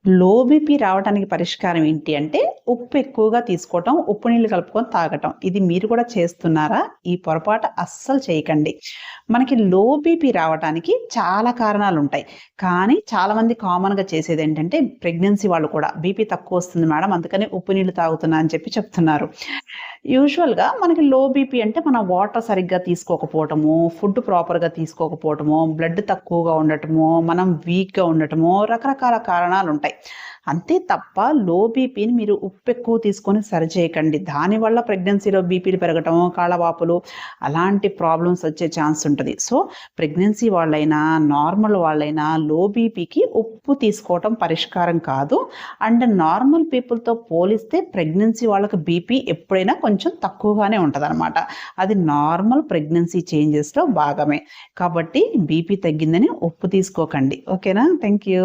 Low BP రావడానికి పరిష్కారం ఏంటి అంటే, ఉప్పు ఎక్కువగా తీసుకోవటం, ఉప్పు నీళ్ళు కలుపుకొని తాగటం. ఇది మీరు కూడా చేస్తున్నారా? ఈ పొరపాటు అస్సలు చేయకండి. మనకి లో బీపీ రావటానికి చాలా కారణాలుంటాయి. కానీ చాలామంది కామన్‌గా చేసేదేంటంటే, ప్రెగ్నెన్సీ వాళ్ళు కూడా బీపీ తక్కువొస్తుంది మేడం అందుకని ఉప్పు నీళ్ళు తాగుతున్నా అని చెప్తున్నారు. యూజువల్‌గా మనకి లో బీపీ అంటే మనం వాటర్ సరిగ్గా తీసుకోకపోవటము, ఫుడ్ ప్రాపర్‌గా తీసుకోకపోవటము, బ్లడ్ తక్కువగా ఉండటము, మనం వీక్‌గా ఉండటము, రకరకాల కారణాలుంటాయి. అంతే తప్ప లో బీపీని మీరు ఉప్పెక్కువ తీసుకొని సరిచేయకండి. దానివల్ల ప్రెగ్నెన్సీలో బీపీలు పెరగటం, కాళ్ళవాపులు అలాంటి ప్రాబ్లమ్స్ వచ్చే ఛాన్స్ ఉంటది. సో, ప్రెగ్నెన్సీ వాళ్ళైనా, నార్మల్ వాళ్ళైనా లో బీపీకి ఉప్పు తీసుకోవటం పరిష్కారం కాదు. అండ్ నార్మల్ పీపుల్‌తో పోలిస్తే ప్రెగ్నెన్సీ వాళ్ళకి బీపీ ఎప్పుడైనా కొంచెం తక్కువగానే ఉంటదనమాట. అది నార్మల్ ప్రెగ్నెన్సీ చేంజెస్‌లో భాగమే. కాబట్టి బీపీ తగ్గిందని ఉప్పు తీసుకోకండి. ఓకేనా? Thank you.